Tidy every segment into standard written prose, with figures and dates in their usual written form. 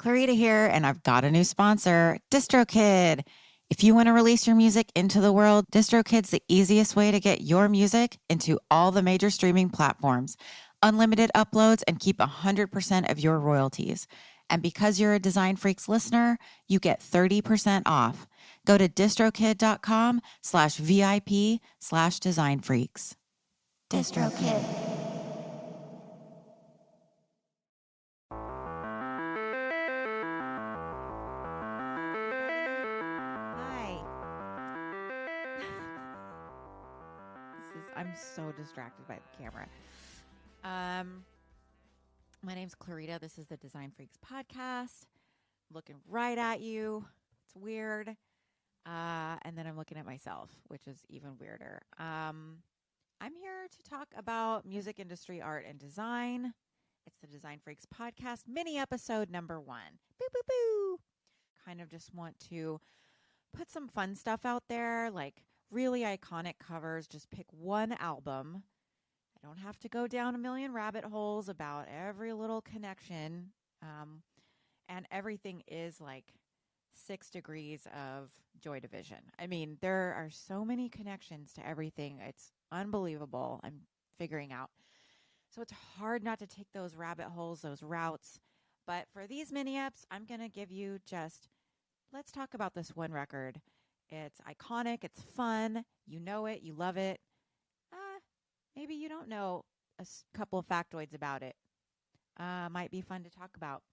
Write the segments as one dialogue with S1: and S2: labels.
S1: Clarita here, and I've got a new sponsor, DistroKid. If you want to release your music into the world, DistroKid's the easiest way to get your music into all the major streaming platforms, unlimited uploads, and keep 100% of your royalties. And because you're a Design Freaks listener, you get 30% off. Go to distrokid.com/VIP/designfreaks. DistroKid. I'm so distracted by the camera. My name's Clarita. This is the Design Freaks podcast. I'm looking right at you. It's weird. And then I'm looking at myself, which is even weirder. I'm here to talk about music industry, art, and design. It's the Design Freaks podcast, mini episode number 1. Boo, boo, boo. Kind of just want to put some fun stuff out there, like really iconic covers. Just pick one album. I don't have to go down a million rabbit holes about every little connection. And everything is like 6 degrees of Joy Division. I mean, there are so many connections to everything. It's unbelievable. I'm figuring out. So it's hard not to take those rabbit holes, those routes. But for these mini eps, I'm going to give you just, let's talk about this one record. It's iconic. It's fun. You know it. You love it. Maybe you don't know a couple of factoids about it. Might be fun to talk about.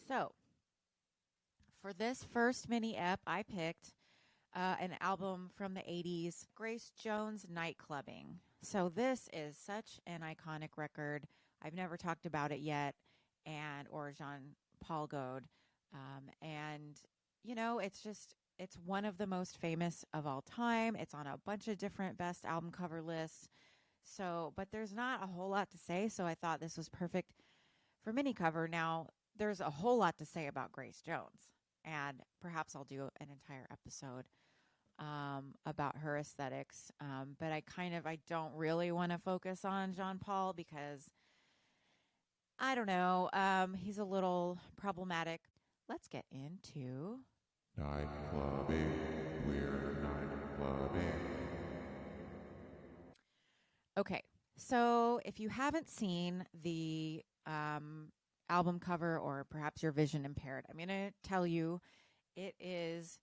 S1: So, for this first mini ep, I picked an album from the 80s, Grace Jones' Nightclubbing. So this is such an iconic record. I've never talked about it yet, or Paul Goude. And, you know, it's one of the most famous of all time. It's on a bunch of different best album cover lists. So, but there's not a whole lot to say, so I thought this was perfect for mini cover. Now, there's a whole lot to say about Grace Jones, and perhaps I'll do an entire episode about her aesthetics. But I don't really want to focus on Jean Paul because, I don't know, he's a little problematic. Let's get into
S2: Nightclubbing. We're nightclubbing.
S1: Okay, so if you haven't seen the album cover, or perhaps you're vision impaired, I'm going to tell you it is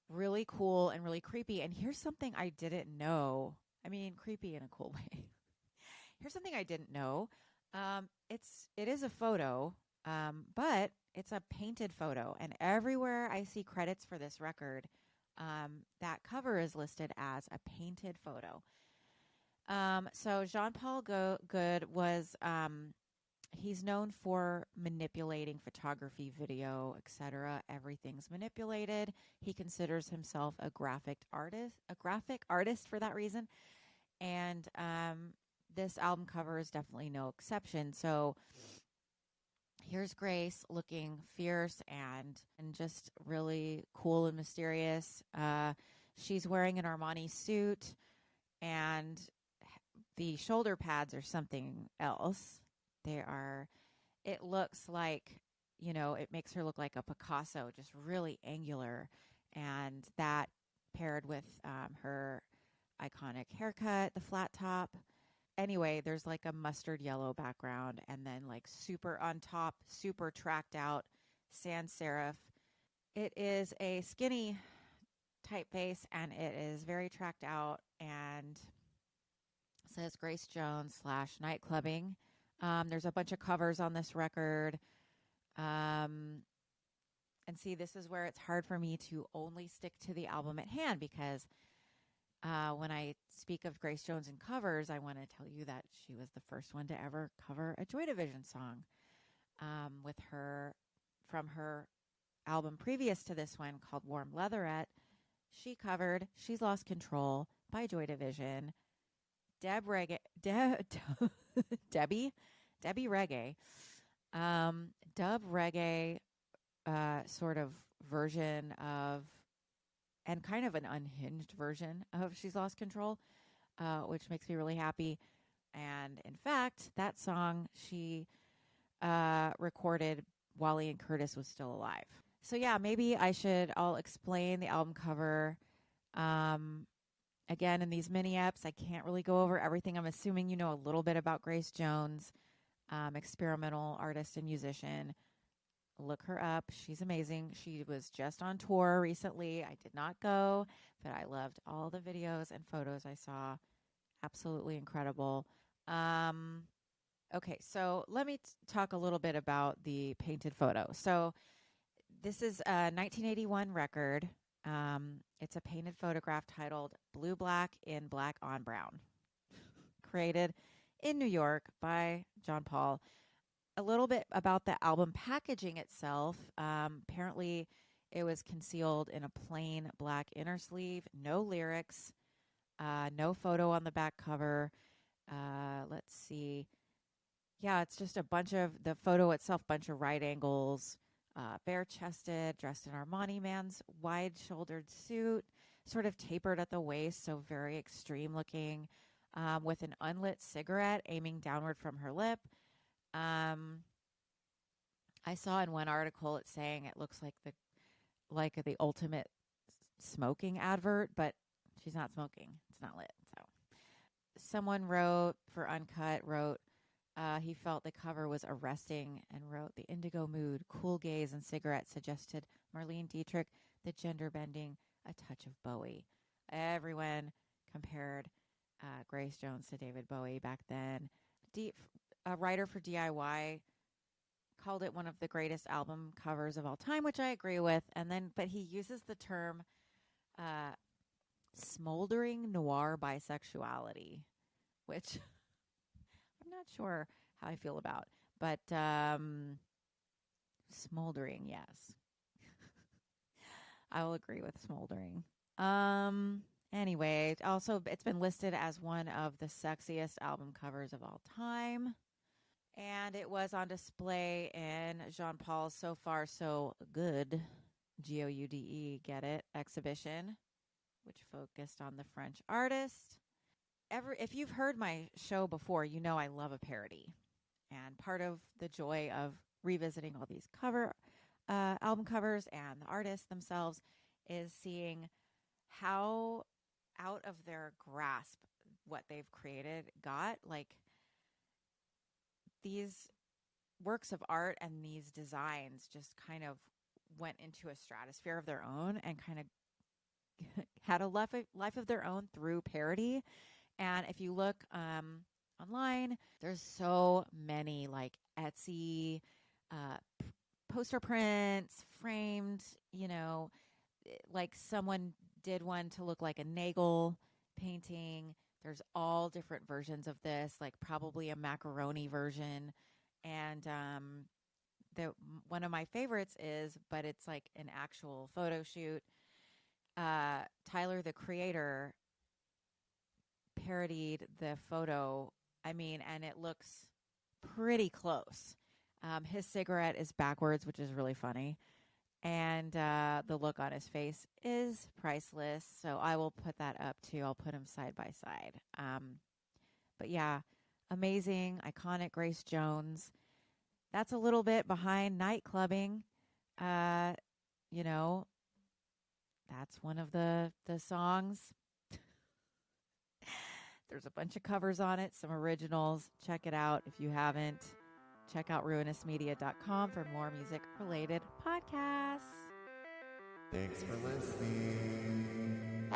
S1: really cool and really creepy. And here's something I didn't know. I mean, creepy in a cool way. Here's something I didn't know. It is a photo, but it's a painted photo. And everywhere I see credits for this record, that cover is listed as a painted photo. So Jean-Paul Goude was, he's known for manipulating photography, video, etc. Everything's manipulated. He considers himself a graphic artist for that reason. And this album cover is definitely no exception. So here's Grace looking fierce and just really cool and mysterious. She's wearing an Armani suit, and the shoulder pads are something else. It looks like, it makes her look like a Picasso, just really angular. And that paired with her iconic haircut, the flat top. Anyway, there's like a mustard yellow background, and then like super on top, super tracked out sans serif. It is a skinny typeface, and it is very tracked out, and says Grace Jones /Nightclubbing. There's a bunch of covers on this record. And see, this is where it's hard for me to only stick to the album at hand, because when I speak of Grace Jones and covers, I want to tell you that she was the first one to ever cover a Joy Division song from her album previous to this one called Warm Leatherette. She covered She's Lost Control by Joy Division. Debbie Reggae, dub reggae sort of version of, and kind of an unhinged version of She's Lost Control, which makes me really happy. And in fact, that song she recorded Wally and Curtis was still alive. So yeah, maybe I'll explain the album cover. Um, Again, in these mini eps, I can't really go over everything. I'm assuming you know a little bit about Grace Jones, experimental artist and musician. Look her up. She's amazing. She was just on tour recently. I did not go, but I loved all the videos and photos I saw. Absolutely incredible. Um, okay, so let me talk a little bit about the painted photo. So this is a 1981 record. It's a painted photograph titled Blue Black in Black on Brown, created in New York by John Paul. A little bit about the album packaging itself. Apparently, it was concealed in a plain black inner sleeve, no lyrics, no photo on the back cover. Let's see. Yeah, it's just a bunch of the photo itself, bunch of right angles, bare chested, dressed in Armani man's wide shouldered suit, sort of tapered at the waist, so very extreme looking, with an unlit cigarette aiming downward from her lip. Um, I saw in one article it saying it looks like the ultimate smoking advert, but she's not smoking. It's not lit. So someone wrote for Uncut he felt the cover was arresting and wrote the indigo mood, cool gaze, and cigarette suggested Marlene Dietrich, the gender bending, a touch of Bowie. Everyone compared Grace Jones to David Bowie back then. A writer for DIY called it one of the greatest album covers of all time, which I agree with. But he uses the term uh, smoldering noir bisexuality, which I'm not sure how I feel about. But smoldering, yes. I will agree with smoldering. Anyway, also it's been listed as one of the sexiest album covers of all time. And it was on display in Jean Paul's So Far So Good, Goude, get it, exhibition, which focused on the French artist. If you've heard my show before, you know I love a parody. And part of the joy of revisiting all these album covers and the artists themselves is seeing how out of their grasp what they've created got. Like these works of art and these designs just kind of went into a stratosphere of their own and kind of had a life of their own through parody. And if you look online, there's so many like Etsy poster prints, framed, like someone did one to look like a Nagel painting. There's all different versions of this, like probably a macaroni version. And the one of my favorites but it's like an actual photo shoot. Tyler, the creator, parodied the photo. I mean, and it looks pretty close. His cigarette is backwards, which is really funny. And the look on his face is priceless. So I will put that up too. I'll put them side by side. But yeah, amazing, iconic Grace Jones. That's a little bit behind Nightclubbing. Uh, you know, that's one of the songs. There's a bunch of covers on it, some originals. Check it out if you haven't. Check out ruinousmedia.com for more music-related podcasts.
S2: Thanks for listening.